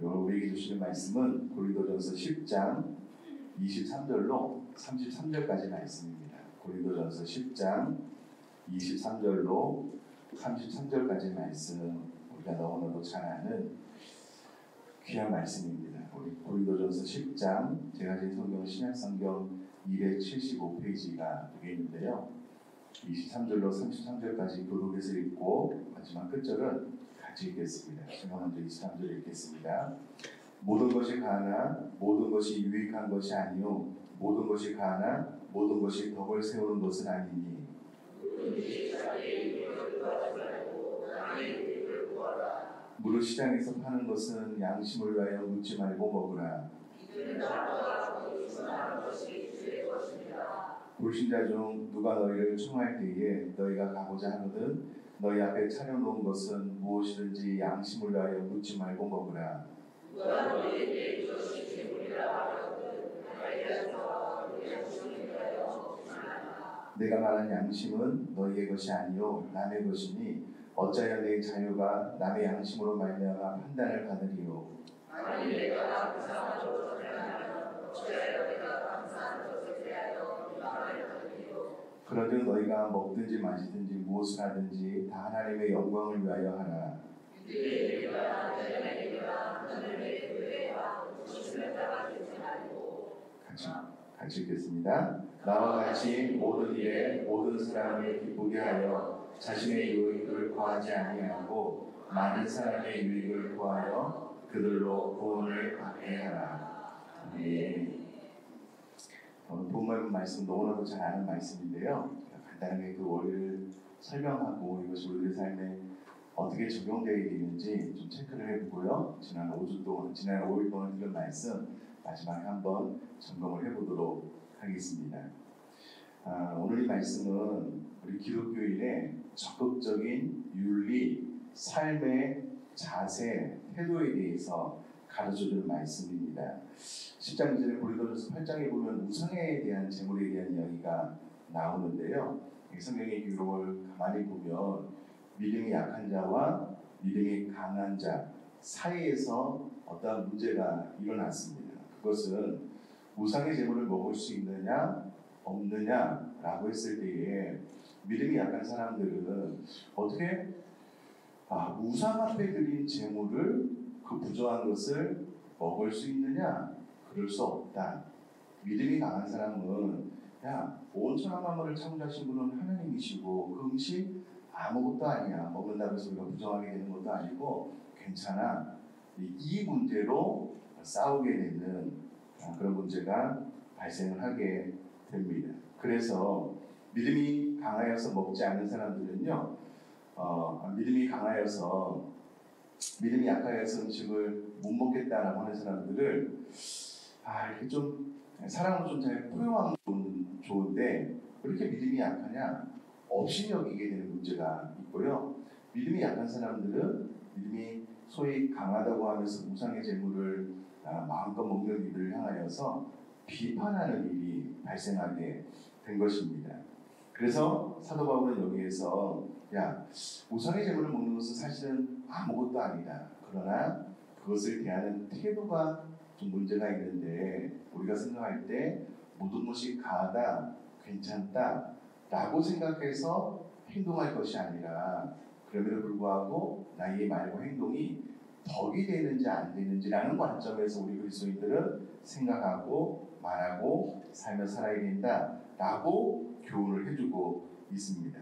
오늘 우리에게 주시는 말씀은 고린도전서 10장 23절로 33절까지 말씀입니다. 고린도전서 10장 23절로 33절까지 말씀, 우리가 너무나도 잘 아는 귀한 말씀입니다. 우리 고린도전서 10장, 제가 가진 성경 신약성경 275페이지가 되겠는데요. 23절로 33절까지 교독해서 읽고 마지막 끝절은 같이 읽겠습니다. 제가 먼저 23절 읽겠습니다. 모든 것이 가하나 모든 것이 유익한 것이 아니요 모든 것이 가하나 모든 것이 덕을 세우는 것은 아니니 무릇 시장에서 파는 것은 양심을 위하여 묻지 말고 먹으라. 불신자 중 누가 너희를 청할 때에 너희가 가고자 하거든 너희 앞에 차려놓은 것은 무엇이든지 양심을 위하여 묻지 말고 먹으라. 누가 너희에게 이것이 재물이라 하거든 내가 말한 양심은 너희의 것이 아니요 남의 것이니 어찌하여 내 자유가 남의 양심으로 말미암아 판단을 받으리요. 아니 내가 감사한 것을 하면 어찌하여 내가 감사한 것을 대하여 비방을 받으리요. 그러즉 너희가 먹든지 마시든지 무엇을 하든지 다 하나님의 영광을 위하여 하라. 같이 읽겠습니다. 나와 같이 모든 일에 모든 사람을 기쁘게 하여 자신의 유익을 구하지 아니하고 많은 사람의 유익을 구하여 그들로 구원을 받게 하라. 아멘. 오늘 본문 말씀 너무나도 잘 아는 말씀인데요. 간단하게 그 원리를 설명하고 이것이 우리의 삶에 어떻게 적용되어야 되는지 좀 체크를 해보고요. 지난 5일 동안 들은 말씀 마지막에 한번 점검을 해보도록 하겠습니다. 오늘 이 말씀은 우리 기독교인의 적극적인 윤리, 삶의 자세, 태도에 대해서 가르쳐주는 말씀입니다. 10장 이전에 고린도전서 8장에 보면 우상에 대한 재물에 대한 이야기가 나오는데요. 성경의 기록을 가만히 보면 믿음이 약한 자와 믿음이 강한 자 사이에서 어떠한 문제가 일어났습니다. 그것은 우상의 재물을 먹을 수 있느냐 없느냐라고 했을 때에 믿음이 약한 사람들은 어떻게 우상 앞에 드린 재물을 그 부조한 것을 먹을 수 있느냐? 그럴 수 없다. 믿음이 강한 사람은 온 천하 만물을 창조하신 분은 하나님이시고 그 음식 아무것도 아니야. 먹는다고 해서 우리가 부정하게 되는 것도 아니고 괜찮아. 이 문제로 싸우게 되는 그런 문제가 발생을 하게 됩니다. 그래서 믿음이 강하여서 먹지 않는 사람들은요, 믿음이 약하여서 음식을 못 먹겠다라고 하는 사람들을 이렇게 좀 사랑으로 좀 잘 포용하는 건 좋은데 왜 이렇게 믿음이 약하냐? 없이 여기게 되는 문제가 있고요. 믿음이 약한 사람들은 믿음이 소위 강하다고 하면서 우상의 재물을 마음껏 먹는 이들을 향하여서 비판하는 일이 발생하게 된 것입니다. 그래서 사도 바울은 여기에서 우상의 재물을 먹는 것은 사실은 아무것도 아니다. 그러나 그것을 대하는 태도가 좀 문제가 있는데 우리가 생각할 때 모든 것이 가하다, 괜찮다 라고 생각해서 행동할 것이 아니라 그럼에도 불구하고 나의 말과 행동이 덕이 되는지 안 되는지라는 관점에서 우리 그리스도인들은 생각하고 말하고 살며 살아야 된다라고 교훈을 해주고 있습니다.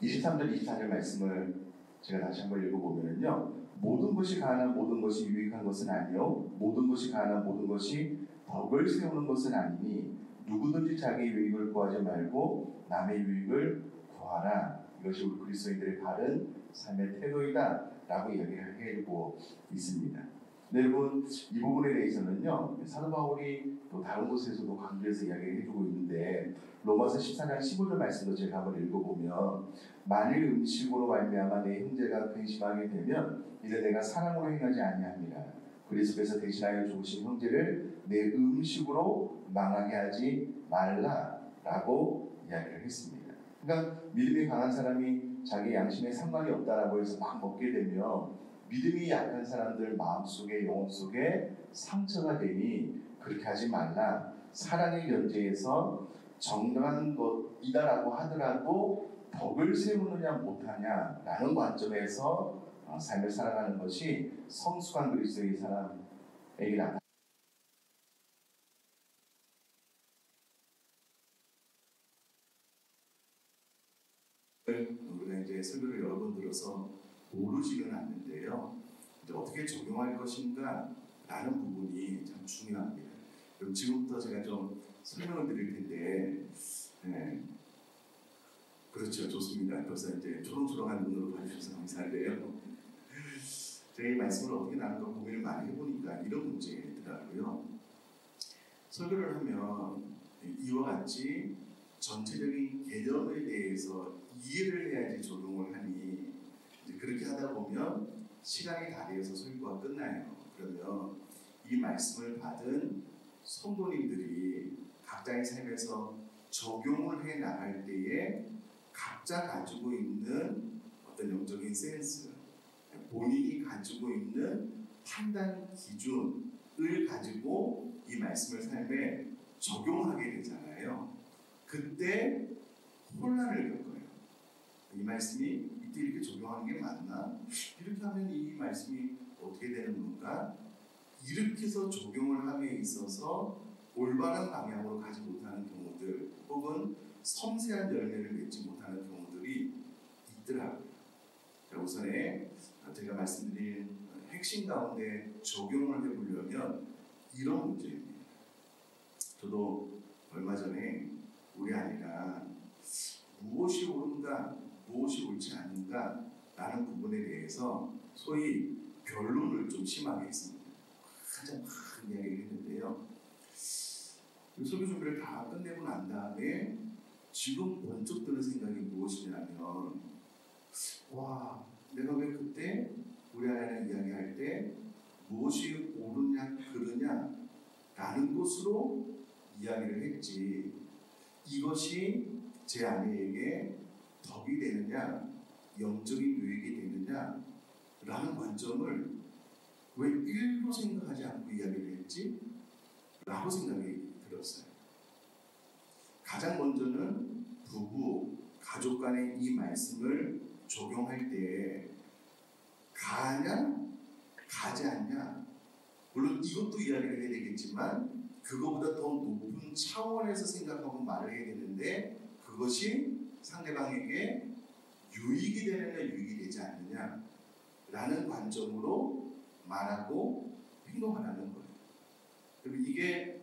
23절, 24절 말씀을 제가 다시 한번 읽어보면요. 모든 것이 가하나 모든 것이 유익한 것은 아니요 모든 것이 가하나 모든 것이 덕을 세우는 것은 아니니 누구든지 자기 유익을 구하지 말고 남의 유익을 구하라. 이것이 우리 그리스도인들의 바른 삶의 태도이다 라고 이야기를 해주고 있습니다. 여러분 이 부분에 대해서는요 사도 바울이 또 다른 곳에서도 강조해서 이야기를 해주고 있는데 로마서 14장 15절 말씀도 제가 한번 읽어보면 만일 음식으로 말미암아 내 형제가 근심하게 되면 이제 내가 사랑으로 행하지 아니합니다. 그리스도께서 대신하여 죽으신 형제를 내 음식으로 망하게 하지 말라라고 이야기를 했습니다. 그러니까 믿음이 강한 사람이 자기 양심에 상관이 없다라고 해서 막 먹게 되면 믿음이 약한 사람들 마음속에 영혼 속에 상처가 되니 그렇게 하지 말라. 사랑의 연제에서 정당한 것이다라고 하더라도 덕을 세우느냐 못하냐라는 관점에서 삶을 살아가는 것이 성숙한 그리스도의 사람에게 나타납니다. 우리가 이제 설교를 여러 번 들어서 모르지는 않는데요. 이제 어떻게 적용할 것인가 라는 부분이 참 중요합니다. 그럼 지금부터 제가 좀 설명을 드릴 텐데, 그렇죠, 좋습니다. 벌써 이제 초롱초롱한 눈으로 봐주셔서 감사한데요. 제가 이 말씀을 어떻게 나눌까 고민을 많이 해보니까 이런 문제더라고요. 설교를 하면 이와 같이 전체적인 개념에 대해서 이해를 해야지 적용을 하니 이제 그렇게 하다 보면 시간이 다 되어서 설교가 끝나요. 그러면 이 말씀을 받은 성도님들이 각자의 삶에서 적용을 해 나갈 때에 각자 가지고 있는 어떤 영적인 센스, 본인이 가지고 있는 판단 기준을 가지고 이 말씀을 삶에 적용하게 되잖아요. 그때 혼란을 겪어요. 이 말씀이 이때 이렇게 적용하는 게 맞나? 이렇게 하면 이 말씀이 어떻게 되는 건가? 이렇게 해서 적용을 함에 있어서 올바른 방향으로 가지 못하는 경우들 혹은 섬세한 열매를 맺지 못하는 경우들이 있더라고요. 우선에 제가 말씀드린 핵심 가운데 적용을 해보려면 이런 문제입니다. 저도 얼마 전에 우리 아이가 무엇이 옳은가 무엇이 옳지 않은가 라는 부분에 대해서 소위 변론을 좀 심하게 했습니다. 가장 막 이야기를 했는데요. 설교 준비를 다 끝내고 난 다음에 지금 번쩍 드는 생각이 무엇이냐면 와, 내가 왜 그때 우리 아이랑 이야기할 때 무엇이 옳으냐 그르냐 라는 것으로 이야기를 했지 이것이 제 아내에게 덕이 되느냐 영적인 유익이 되느냐 라는 관점을 왜 1도 생각하지 않고 이야기를 했지? 라고 생각이 들었어요. 가장 먼저는 부부, 가족 간의 이 말씀을 적용할 때 가냐? 가지 않냐? 물론 이것도 이야기를 해야 되겠지만 그거보다 더 높은 차원에서 생각하고 말을 해야 되는데 그것이 상대방에게 유익이 되느냐 유익이 되지 않느냐 라는 관점으로 말하고 행동하라는 거예요. 그리고 이게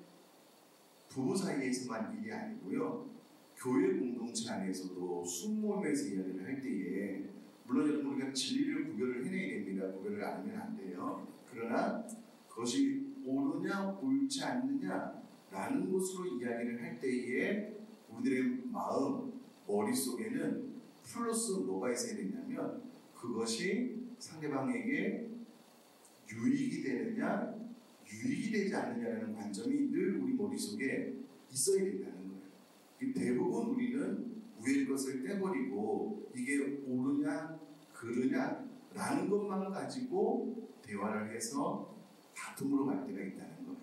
부부 사이에서만 일이 아니고요. 교회 공동체 안에서도 숙모임에서 이야기를 할 때에 물론 여러분 우리가 진리를 구별을 해내야 됩니다. 구별을 안 하면 안 돼요. 그러나 그것이 옳으냐 옳지 않느냐 라는 것으로 이야기를 할 때에 우리들의 마음, 머릿속에는 플러스 뭐가 있어야 되냐면 그것이 상대방에게 유익이 되느냐 유익이 되지 않느냐라는 관점이 늘 우리 머릿속에 있어야 된다는 거예요. 대부분 우리는 위의 것을 떼버리고 이게 옳으냐 그르냐 라는 것만 가지고 대화를 해서 다툼으로 갈 때가 있다는 거예요.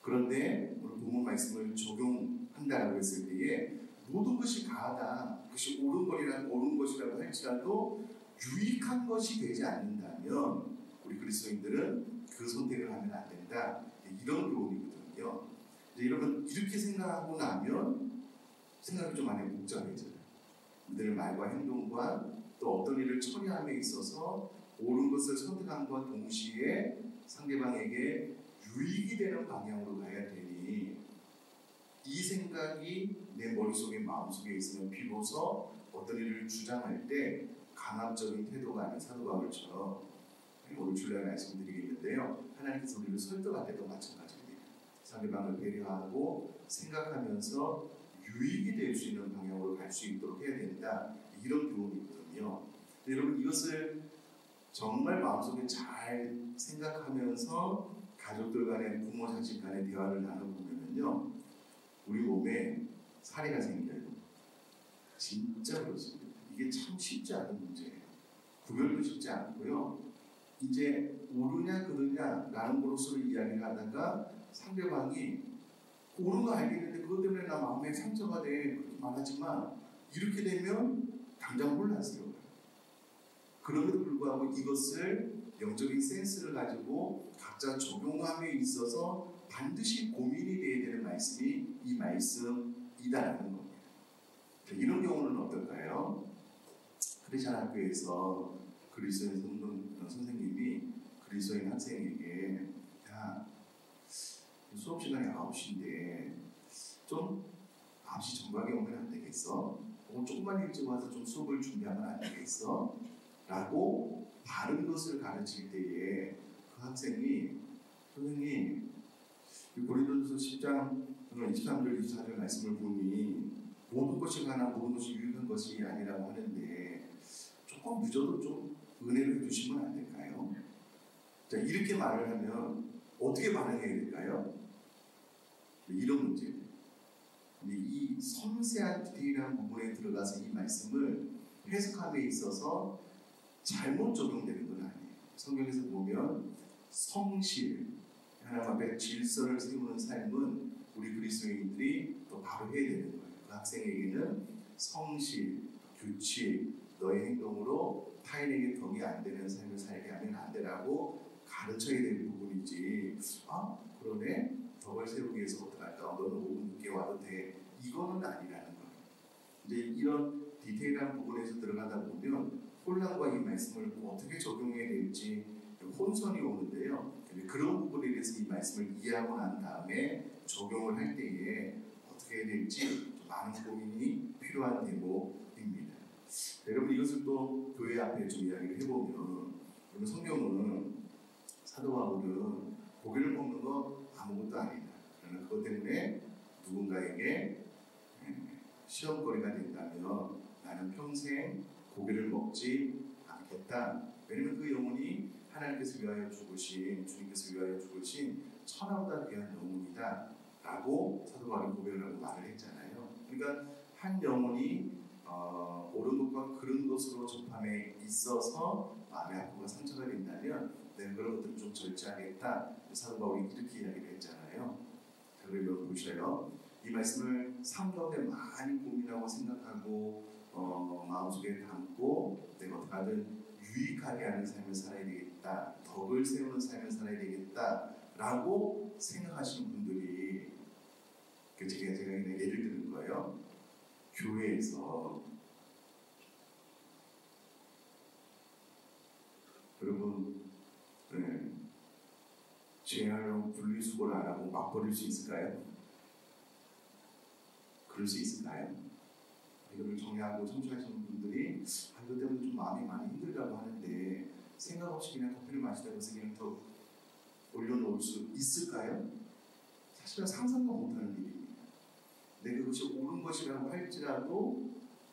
그런데 오늘 본문 말씀을 적용한다라고 했을 때에 모든 것이 가하다, 그것이 옳은 것이라고 할지라도 유익한 것이 되지 않는다면 우리 그리스도인들은 그 선택을 하면 안 된다. 이런 교훈이거든요. 이제 여러분 이렇게 생각하고 나면 생각이 좀 많이 복잡해져요. 우리들의 말과 행동과 또 어떤 일을 처리함에 있어서 옳은 것을 선택함과 동시에 상대방에게 유익이 되는 방향으로 가야 되니 이 생각이 내 머릿속에 마음속에 있으면 비로소 어떤 일을 주장할 때 강압적인 태도가 아닌 사도 바울처럼 오늘 주일날 말씀드리겠는데요. 하나님께서 우리를 설득할 때도 마찬가지입니다. 상대방을 배려하고 생각하면서 유익이 될 수 있는 방향으로 갈 수 있도록 해야 된다. 이런 교훈이거든요. 여러분 이것을 정말 마음속에 잘 생각하면서 가족들 간에 부모 자식 간에 대화를 나눠보면요. 우리 몸에 사례가 생겨요. 진짜 그렇습니다. 이게 참 쉽지 않은 문제예요. 구별도 쉽지 않고요. 이제 옳으냐 그르냐 라는 것으로 이야기를 하다가 상대방이 옳은 거 알겠는데 그것 때문에 나 마음에 상처가 돼 그렇게 말하지만 이렇게 되면 당장 혼란스러워요. 그럼에도 불구하고 이것을 영적인 센스를 가지고 각자 적용함에 있어서 반드시 고민이 돼야 되는 말씀이 이 말씀이다라는 겁니다. 이런 경우는 어떨까요? 크리스천 학교에서 그리스도인 선생님이 그리스도인 학생에게 야, 수업 시간이 9시인데 좀 9시 전각에 오면 안 되겠어? 조금만 일찍 와서 좀 수업을 준비하면 안 되겠어? 라고 바른 것을 가르칠 때에 그 학생이 선생님 고린도전서 10장 23절 24절 말씀을 보니 모든 것이 가나 모든 것이 유익한 것이 아니라고 하는데 조금 늦어도 좀 은혜를 해주시면 안 될까요? 자, 이렇게 말을 하면 어떻게 반응해야 될까요? 이런 문제입니다. 근데 이 섬세한 디테일한 부분에 들어가서 이 말씀을 해석함에 있어서 잘못 적용되는 건 아니에요. 성경에서 보면 성실, 하나님 앞에 질서를 세우는 삶은 우리 그리스도인들이 또 바로 해야 되는 거예요. 그 학생에게는 성실, 규칙, 너의 행동으로 타인에게 덕이 안 되는 삶을 살게 하면 안 되라고 가르쳐야 될 부분이지. 아, 그러네? 덕을 세우기 위해서 어떡할까? 너는 5분 늦게 와도 돼. 이거는 아니라는 거예요. 이제 이런 디테일한 부분에서 들어가다 보면 혼란과 이 말씀을 어떻게 적용해야 될지 혼선이 오는데요. 그런 부분에 대해서 이 말씀을 이해하고 난 다음에 적용을 할 때에 어떻게 해야 될지 많은 고민이 필요한 대목입니다. 여러분 이것을 또 교회 앞에 좀 이야기를 해보면 성경은 사도 바울은 고기를 먹는 거 아무것도 아니다. 그러나 그것 때문에 누군가에게 시험거리가 된다면 나는 평생 고기를 먹지 않겠다. 왜냐면 그 영혼이 하나님께서 위하여 죽으신, 주님께서 위하여 죽으신 천하보다 귀한 영혼이다 라고 사도 바울이 고백을 하고 말을 했잖아요. 그러니까 한 영혼이 옳은 것과 그른 것으로 접함에 있어서 마음의 아픔과 상처가 된다면 내가 그런 것들을 좀 절제하겠다. 사도 바울이 이렇게 이야기를 했잖아요. 그러면 보셔요. 이 말씀을 삶 가운데 많이 고민하고 생각하고 마음속에 담고 내가 어떻게든 유익하게 하는 삶을 살아야 되겠다. 덕을 세우는 삶을 살아야 되겠다. 라고 생각하시는 분들이 제가 예를 드는 거예요. 교회에서 여러분 죄하여 분리수거를 안 하고 막 버릴 수 있을까요? 그럴 수 있을까요? 이거를 정리하고 청소하시는 분들이 이것 때문에 좀 마음이 많이 힘들다고 하는데 생각 없이 그냥 커피를 마시다고 해서 그냥 더 올려놓을 수 있을까요? 사실은 상상도 못하는 일입니다. 내가 그것이 옳은 것이라고 할지라도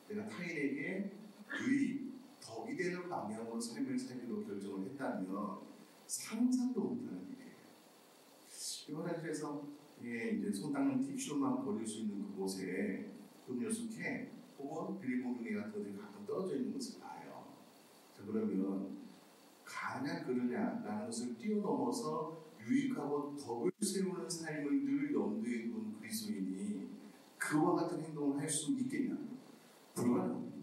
내가 타인에게 유익, 덕이 되는 방향으로 삶을 살기로 결정을 했다면 상상도 못하는 일이에요. 화장실에서 이제 손 닦는 티슈만 버릴 수 있는 그곳에 음료수 캔 혹은 비닐봉지 같은 것들이 가끔 떨어져 있는 것을 봐요. 자, 그러면 가냐 그러냐라는 것을 뛰어넘어서 유익하고 덕을 세우는 삶을 늘 염두에 둔 그리스도인이 그와 같은 행동을 할 수 있겠냐? 불가능합니다.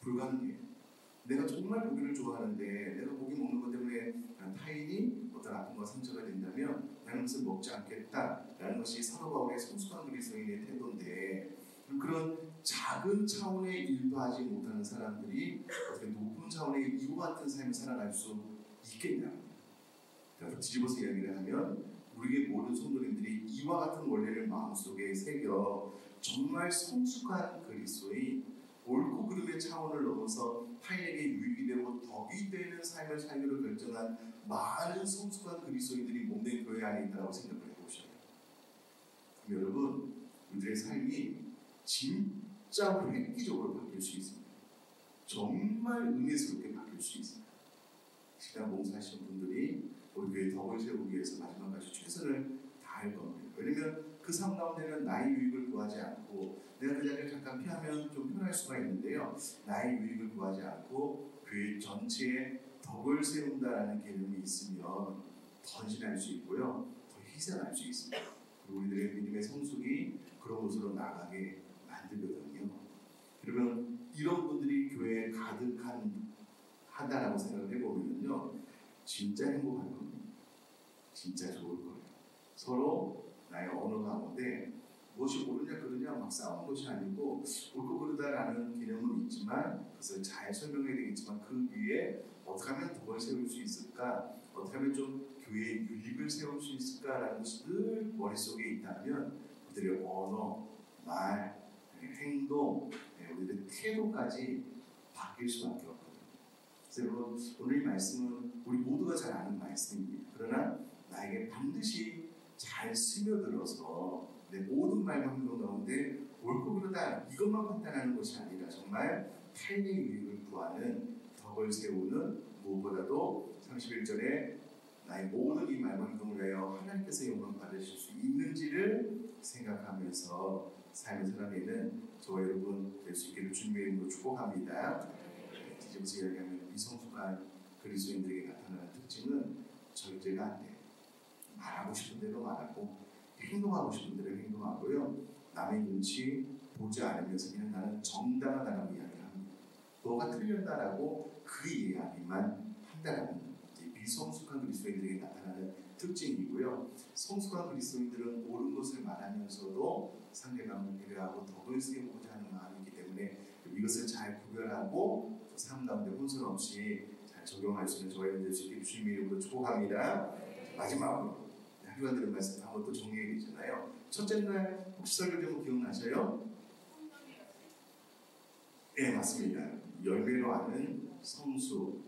불가능해요. 내가 정말 고기를 좋아하는데 내가 고기 먹는 것 때문에 타인이 어떤 아픔과 상처가 된다면 나는 그것을 먹지 않겠다라는 것이 사도 바울의 성숙한 그리스도인의 태도인데 그런 작은 차원의 일도 하지 못하는 사람들이 어떻게 높은 차원의 이와 같은 삶을 살아갈 수 있겠냐? 그래서 뒤집어서 이야기를 하면 우리의 모든 성도님들이 이와 같은 원리를 마음속에 새겨 정말 성숙한 그리스도인 옳고 그름의 차원을 넘어서 타인에게 유익이 되고 덕이 되는 삶을 살기로 결정한 많은 성숙한 그리스도인들이 몸된 교회 안에 있다고 생각을 해보셔요. 그럼 여러분, 우리들의 삶이 진짜 획기적으로 바뀔 수 있습니다. 정말 은혜스럽게 바뀔 수 있습니다. 식당 봉사하시는 분들이 우리 교회 덕을 세우기 위해서 마지막까지 최선을 다할 겁니다. 왜냐면 그 삶 가운데는 나의 유익을 구하지 않고 내가 그 자리를 잠깐 피하면 좀 편할 수가 있는데요. 나의 유익을 구하지 않고 교회 전체의 덕을 세운다라는 개념이 있으면 더 헌신할 수 있고요, 더 희생할 수 있습니다. 그리고 우리들의 믿음의 성숙이 그런 곳으로 나가게 만들거든요. 그러면 이런 분들이 교회에 하다라고 생각을 해보면요, 진짜 행복할 겁니다. 진짜 좋을 거예요. 서로 나의 언어 가운데 무엇이 옳으냐 그르냐 막 싸우는 것이 아니고, 옳고 그르다라는 개념은 있지만 그것을 잘 설명해야 되겠지만, 그 위에 어떻게 하면 덕을 세울 수 있을까, 어떻게 하면 좀 교회의 유익을 세울 수 있을까라는 것이 늘 머릿속에 있다면 우리들의 언어, 말, 행동, 우리들의 태도까지 바뀔 수밖에 없거든요. 그래서 여러분, 오늘 이 말씀은 우리 모두가 잘 아는 말씀입니다. 그러나 나에게 반드시 잘 스며들어서 내 모든 말과 행동 가운데 옳고 그르다 이것만 판단하는 것이 아니라 정말 타인의 유익을 구하는 덕을 세우는, 무엇보다도 31절에 나의 모든 이 말과 행동을 위하여 하나님께서 영광 받으실 수 있는지를 생각하면서 삶을 살아내는 저와 여러분 될 수 있기를 주님의 이름으로 축복합니다. 뒤집어서 이야기하면 미성숙한 그리스도인들에게 나타나는 특징은 절제가 안 돼요. 말하고 싶은 대로 말하고 행동하고 싶은 대로 행동하고요, 남의 눈치 보지 않으면서 그냥 나는 정당하다라고 이야기를 합니다. 너가 틀렸다라고 그 이야기만 한다라는 미성숙한 그리스도인들에게 나타나는 특징이고요, 성숙한 그리스도인들은 옳은 것을 말하면서도 상대방을 배려하고 덕을 세우고자 하는 마음이기 때문에 이것을 잘 구별하고 삶 가운데 혼선 없이 잘 적용할 수 있는 저와 여러분 될 수 있게 주님의 이름으로 축복합니다. 마지막으로 학교가 들은 말씀 한번 또 정리해야 되잖아요. 첫째 날 혹시 설교 제목 기억나셔요? 네, 맞습니다. 열매로 하는 성수.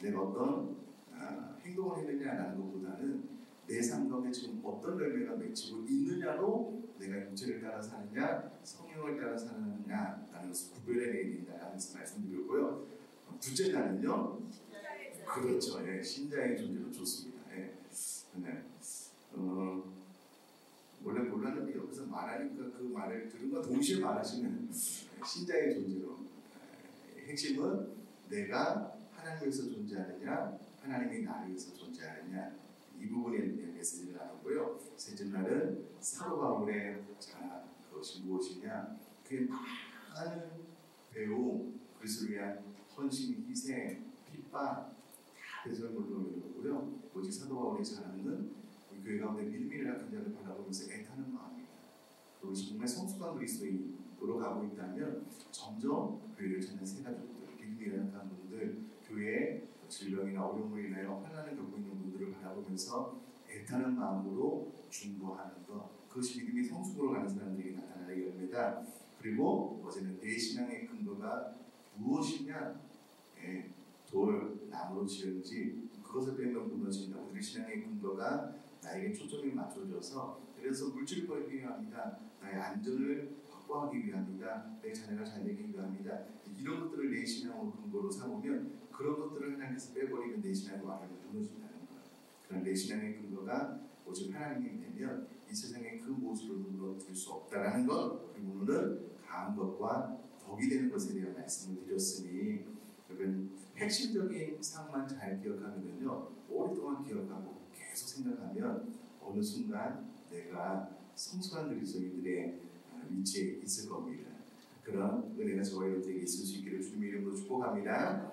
내가 어떤 행동을 했느냐라는 것보다는 내 삶 가운데 지금 어떤 열매가 맺히고 있느냐로 내가 육체를 따라 사느냐 성령을 따라 사느냐라는 것을 구별해내야 된다는 말씀드렸고요. 둘째 날은요, 그렇죠. 예, 신자의 존재로 좋습니다. 예. 네. 원래 몰랐는데 옆에서 말하니까 그 말을 들은과 동시에 말하시는 신자의 존재로. 핵심은 내가 하나님에서 존재하느냐, 하나님이 나를 위해서 존재하느냐, 이 부분에 대한 메시지를 나눴고요. 셋째 날은 사도 바울의 자랑, 그것이 무엇이냐, 그의 많은 배움, 그리스도를 위한 헌신, 희생, 핍박 다 배설물로 이루고요. 오직 사도 바울의 자랑은 교회 가운데 믿음이 약한 자를 바라보면서 애타는 마음입니다. 그리고 정말 성숙한 그리스도인으로 가고 있다면 점점 교회를 찾는 새 가족들, 믿음이 약한 분들, 교회에 질병이나 어려움으로 인하여 환난을 겪고 있는 분들을 바라보면서 애타는 마음으로 중보하는 것, 그것이 믿음이 성숙으로 가는 사람들에게 나타나는 열매다. 그리고 어제는 내 신앙의 근거가 무엇이냐, 돌, 나무로 지은지 그것을 빼면 무너진다. 우리 신앙의 근거가 나에게 초점이 맞춰져서, 그래서 물질을 벌기 위함이다, 나의 안전을 확보하기 위함이다, 내 자녀가 잘 되기 위함이다, 이런 것들을 내 신앙으로 근거로 삼으면 그런 것들을 하나님께서 빼버리면 내 신앙이 완전히 무너진다는 거예요. 그런 내 신앙의 근거가 오직 하나님이 되면 이 세상의 그 무엇으로 무너뜨릴 수 없다라는 것, 그리고 오늘은 강한 것과 덕이 되는 것에 대한 말씀을 드렸으니, 여러분 핵심적인 사항만 잘 기억하면요, 오랫동안 기억하고 계속 생각하면 어느 순간 내가 성숙한 그리스도인들의 위치에 있을 겁니다. 그런 은혜가 저와 여러분에게 있을 수 있기를 주님의 이름으로 축복합니다.